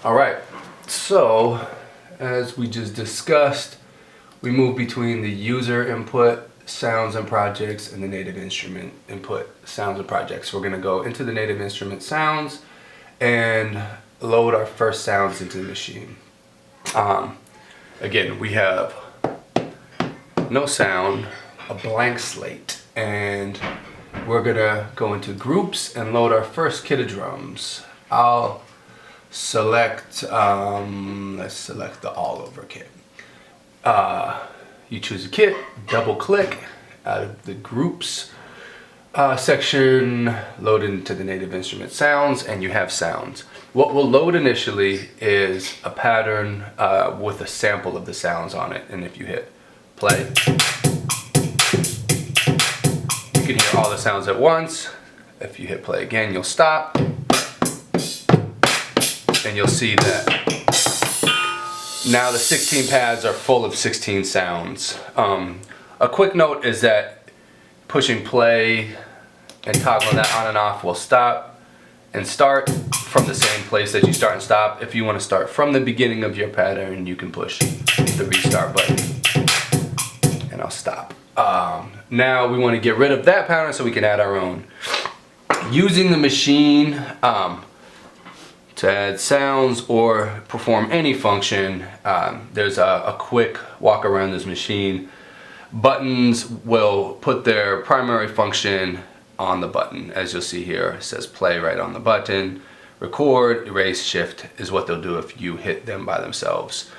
Alright, so as we just discussed, we move between the user input sounds and projects and the native instrument input sounds and projects. We're going to go into the native instrument sounds and load our first sounds into the machine. Again, we have no sound, a blank slate, and we're going to go into groups and load our first kit of drums. I'll select, let's select the all over kit. You choose a kit, double click out of the groups section, load into the native instrument sounds, and you have sounds. What we'll load initially is a pattern with a sample of the sounds on it, and if you hit play, you can hear all the sounds at once. If you hit play again, you'll stop, and you'll see that now the 16 pads are full of 16 sounds. A quick note is that pushing play and toggling that on and off will stop and start from the same place that you start and stop. If you want to start from the beginning of your pattern, you can push the restart button and I'll stop. Now we want to get rid of that pattern so we can add our own. Using the machine to add sounds or perform any function, there's a quick walk around this machine. Buttons will put their primary function on the button. As you'll see here, it says play right on the button. Record, erase, shift is what they'll do if you hit them by themselves.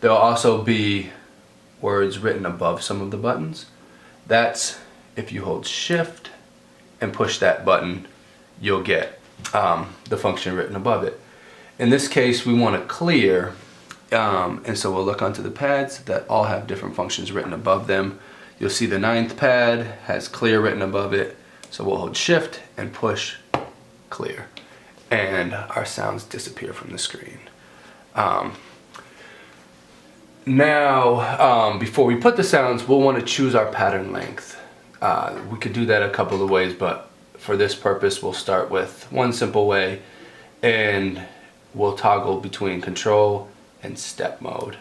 There'll also be words written above some of the buttons. That's if you hold shift and push that button, you'll get the function written above it. In this case, we want to clear, and so we'll look onto the pads that all have different functions written above them. You'll see the 9th pad has clear written above it, so we'll hold shift and push clear, and our sounds disappear from the screen. Now, before we put the sounds, we'll want to choose our pattern length. We could do that a couple of ways, but for this purpose, we'll start with one simple way, and we'll toggle between control and step mode.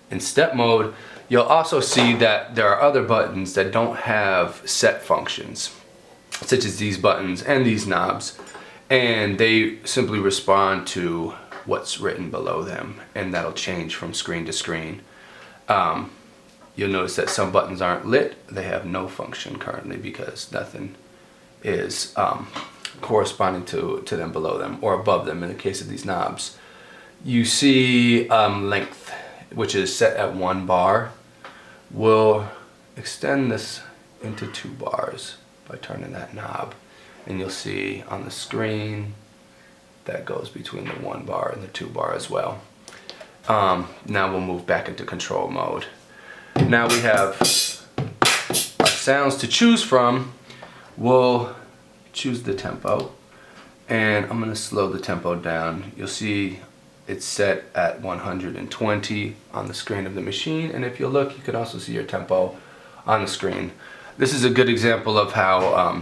In step mode, you'll also see that there are other buttons that don't have set functions, such as these buttons and these knobs, and they simply respond to what's written below them, and that'll change from screen to screen. You'll notice that some buttons aren't lit. They have no function currently because nothing is corresponding to them below them or above them in the case of these knobs. You see length, which is set at 1 bar. We'll extend this into 2 bars by turning that knob, and you'll see on the screen that goes between the 1 bar and the 2 bar as well. Now we'll move back into control mode. Now we have our sounds to choose from. We'll choose the tempo, and I'm going to slow the tempo down. You'll see it's set at 120 on the screen of the machine, and if you look, you can also see your tempo on the screen. This is a good example of how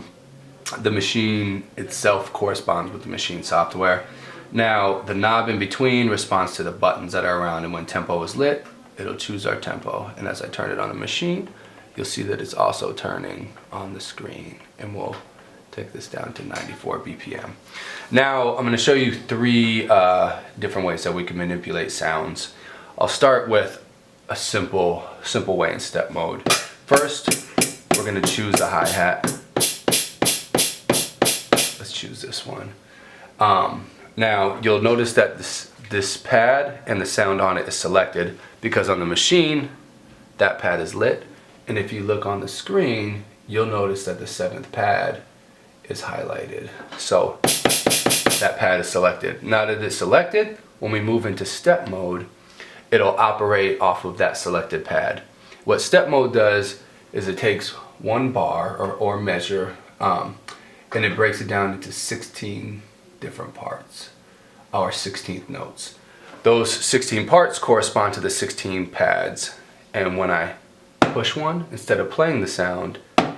the machine itself corresponds with the machine software. Now the knob in between responds to the buttons that are around, and when tempo is lit, it'll choose our tempo, and as I turn it on the machine, you'll see that it's also turning on the screen, and we'll take this down to 94 BPM. Now I'm going to show you 3 different ways that we can manipulate sounds. I'll start with a simple way in step mode. First, we're going to choose the hi-hat. Let's choose this one. Now you'll notice that this pad and the sound on it is selected because on the machine that pad is lit, and if you look on the screen, you'll notice that the 7th pad is highlighted. So that pad is selected. Now that it's selected, when we move into step mode, it'll operate off of that selected pad. What step mode does is it takes 1 bar or measure, and it breaks it down into 16 different parts, or 16th notes. Those 16 parts correspond to the 16 pads, and when I push one, instead of playing the sound,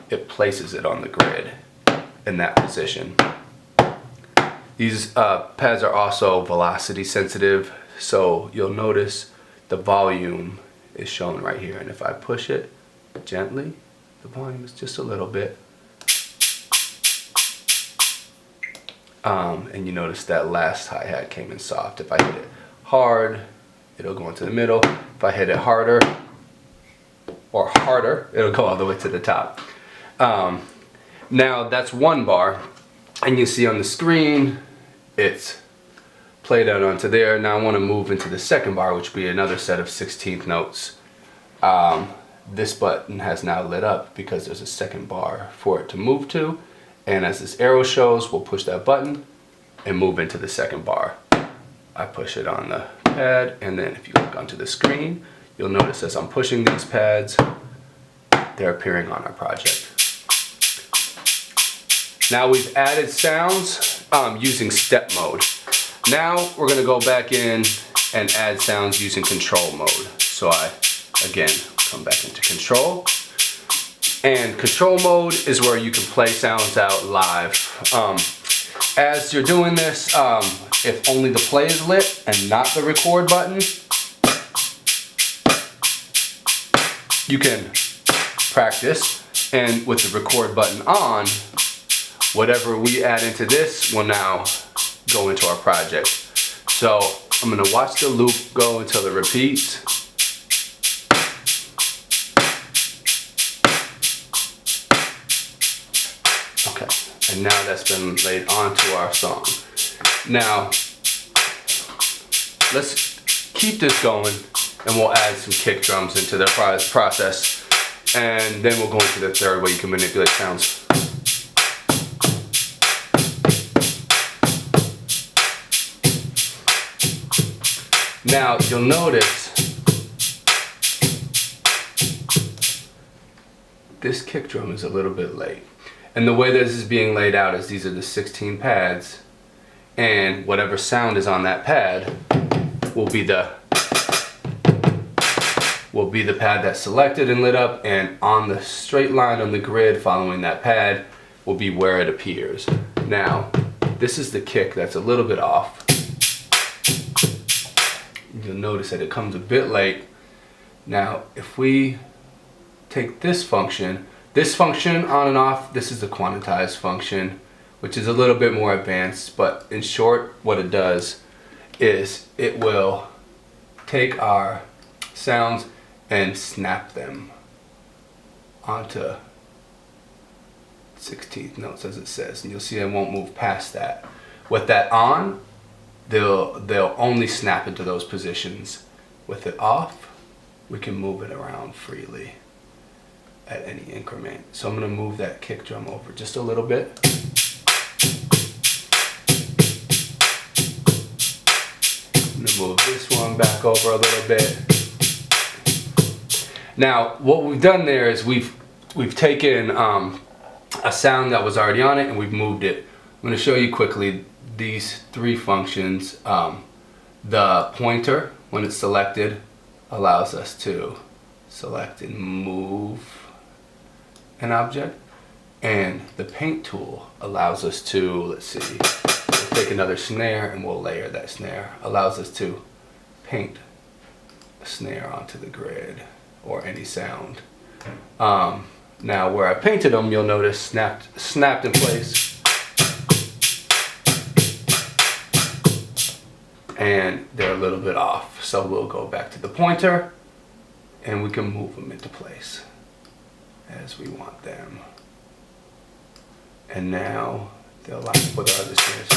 it places it on the grid in that position. These pads are also velocity sensitive, so you'll notice the volume is shown right here, and if I push it gently, the volume is just a little bit. And you notice that last hi-hat came in soft. If I hit it hard, it'll go into the middle. If I hit it harder, or harder, it'll go all the way to the top. Now that's one bar, and you see on the screen, it's played out onto there. Now I want to move into the second bar, which would be another set of 16th notes. This button has now lit up because there's a second bar for it to move to. And as this arrow shows, we'll push that button and move into the second bar. I push it on the pad, and then if you look onto the screen, you'll notice as I'm pushing these pads, they're appearing on our project. Now we've added sounds using step mode. Now we're gonna go back in and add sounds using control mode. So I, again, come back into control. And control mode is where you can play sounds out live. As you're doing this, if only the play is lit and not the record button, you can practice. And with the record button on, whatever we add into this will now go into our project. So I'm gonna watch the loop go until it repeats. Okay, and now that's been laid onto our song. Now, let's keep this going, and we'll add some kick drums into the process, and then we'll go into the third way you can manipulate sounds. Now, you'll notice this kick drum is a little bit late. And the way this is being laid out is these are the 16 pads, and whatever sound is on that pad will be the pad that's selected and lit up, and on the straight line on the grid following that pad will be where it appears. Now, this is the kick that's a little bit off. You'll notice that it comes a bit late. Now, if we take this function on and off, this is the quantized function, which is a little bit more advanced, but in short, what it does is it will take our sounds and snap them onto 16th notes, as it says, and you'll see I won't move past that. With that on, they'll only snap into those positions. With it off, we can move it around freely at any increment. So I'm gonna move that kick drum over just a little bit. I'm gonna move this one back over a little bit. Now, what we've done there is we've taken a sound that was already on it and we've moved it. I'm gonna show you quickly these three functions. The pointer, when it's selected, allows us to select and move an object, and the paint tool allows us to, let's see, we'll take another snare and we'll layer that snare, allows us to paint a snare onto the grid or any sound. Now where I painted them, you'll notice snapped in place, and they're a little bit off. So we'll go back to the pointer and we can move them into place as we want them. And now they'll line up with our other snares.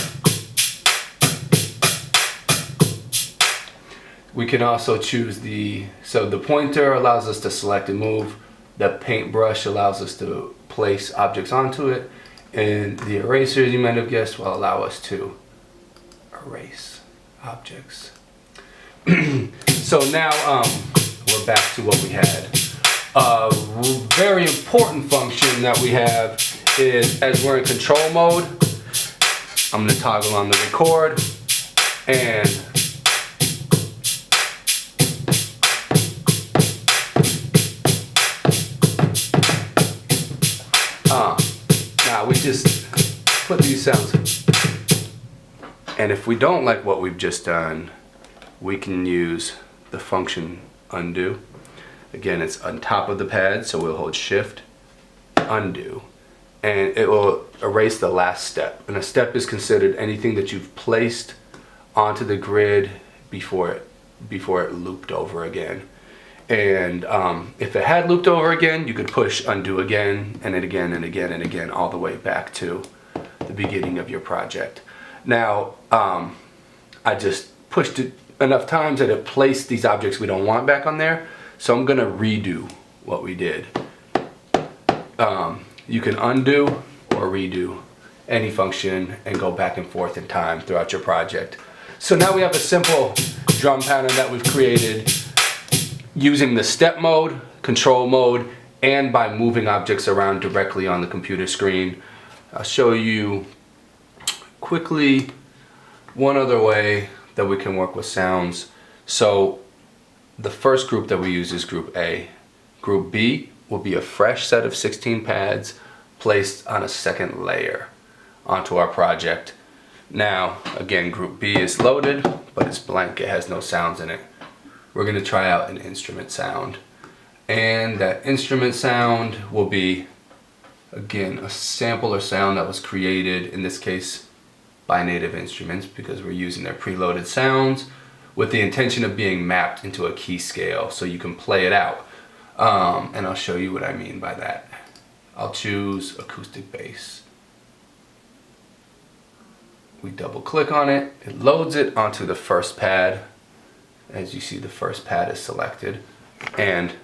We can also choose so the pointer allows us to select and move, the paintbrush allows us to place objects onto it, and the eraser, you might have guessed, will allow us to erase objects. So now we're back to what we had. A very important function that we have is, as we're in control mode, I'm going to toggle on the record, and now we just put these sounds And if we don't like what we've just done, we can use the function undo. Again, it's on top of the pad, so we'll hold shift, undo, and it will erase the last step. And a step is considered anything that you've placed onto the grid before it looped over again. And if it had looped over again, you could push undo again and again and again and again, all the way back to the beginning of your project. Now, I just pushed it enough times that it placed these objects we don't want back on there. So I'm gonna redo what we did. You can undo or redo any function and go back and forth in time throughout your project. So now we have a simple drum pattern that we've created using the step mode, control mode, and by moving objects around directly on the computer screen. I'll show you quickly one other way that we can work with sounds. So the first group that we use is group A. Group B will be a fresh set of 16 pads placed on a second layer onto our project. Now, again, group B is loaded, but it's blank, it has no sounds in it. We're gonna try out an instrument sound. And that instrument sound will be, again, a sample or sound that was created, in this case, by Native Instruments, because we're using their preloaded sounds with the intention of being mapped into a key scale so you can play it out. And I'll show you what I mean by that. I'll choose acoustic bass. We double click on it, it loads it onto the first pad. As you see, the first pad is selected. And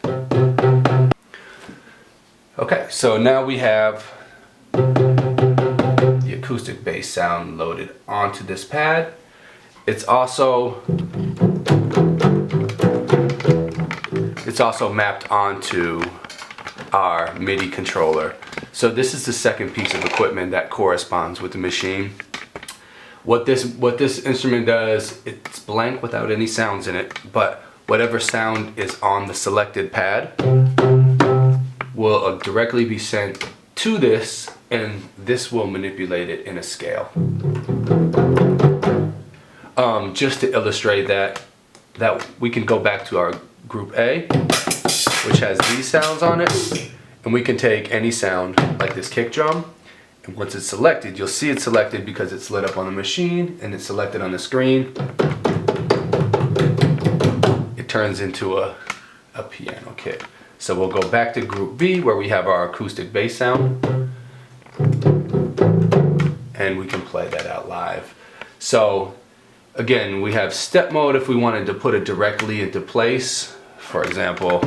okay, so now we have the acoustic bass sound loaded onto this pad. It's also mapped onto our MIDI controller. So this is the second piece of equipment that corresponds with the Maschine. What this instrument does, it's blank without any sounds in it, but whatever sound is on the selected pad will directly be sent to this, and this will manipulate it in a scale. Just to illustrate that we can go back to our group A, which has these sounds on it, and we can take any sound like this kick drum. And once it's selected, you'll see it's selected because it's lit up on the machine and it's selected on the screen. It turns into a piano kit. So we'll go back to group B where we have our acoustic bass sound, and we can play that out live. So again, we have step mode if we wanted to put it directly into place. For example,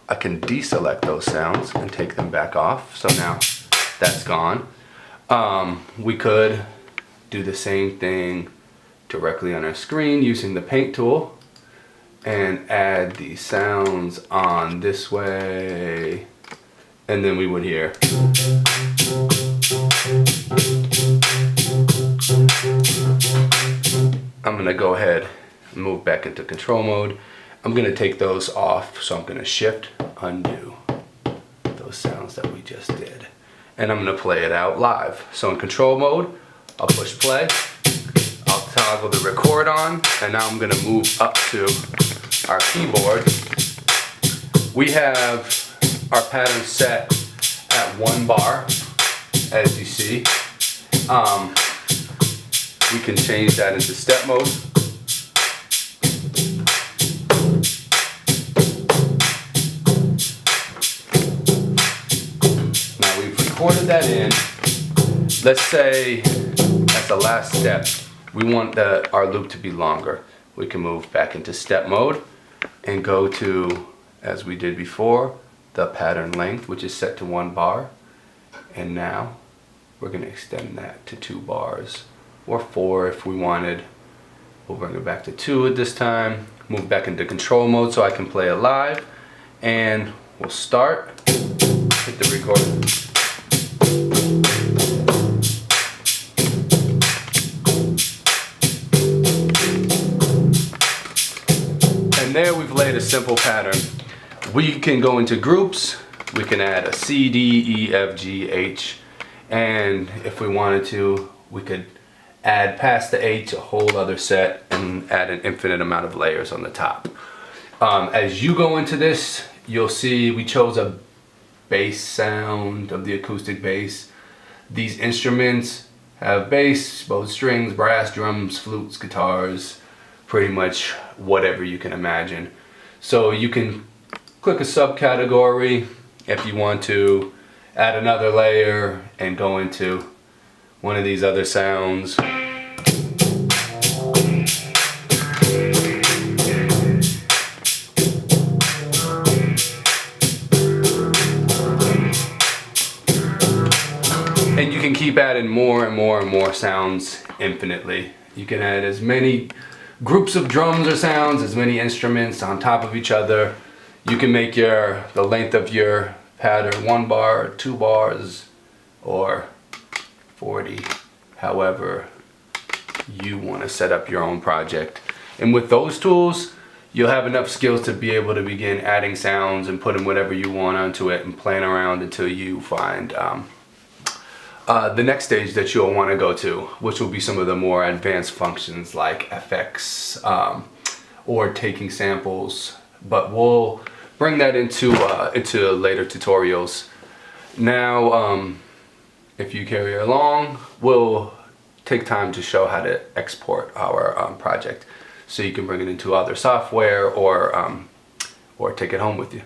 I can deselect those sounds and take them back off. So now that's gone. We could do the same thing directly on our screen using the paint tool and add these sounds on this way, and then we would hear. I'm gonna go ahead and move back into control mode. I'm gonna take those off, so I'm gonna shift, undo those sounds that we just did. And I'm gonna play it out live. So in control mode, I'll push play, I'll toggle the record on, and now I'm gonna move up to our keyboard. We have our pattern set at 1 bar, as you see. We can change that into step mode. Recorded that in. Let's say at the last step we want our loop to be longer. We can move back into step mode and go to, as we did before, the pattern length, which is set to 1 bar, and now we're going to extend that to 2 bars or 4 if we wanted. We'll bring it back to 2 at this time, move back into control mode so I can play it live, and we'll start, hit the record. And there we've laid a simple pattern. We can go into groups. We can add a C, D, E, F, G, H, and if we wanted to, we could add past the H a whole other set and add an infinite amount of layers on the top. As you go into this, you'll see we chose a bass sound of the acoustic bass. These instruments have bass, both strings, brass, drums, flutes, guitars, pretty much whatever you can imagine. So you can click a subcategory if you want to add another layer and go into one of these other sounds. And you can keep adding more and more and more sounds infinitely. You can add as many groups of drums or sounds, as many instruments on top of each other. You can make the length of your pattern 1 bar, 2 bars, or 40, however you want to set up your own project. And with those tools, you'll have enough skills to be able to begin adding sounds and putting whatever you want onto it and playing around until you find the next stage that you'll want to go to, which will be some of the more advanced functions like effects or taking samples. But we'll bring that into later tutorials. Now, if you carry along, we'll take time to show how to export our project, so you can bring it into other software or take it home with you.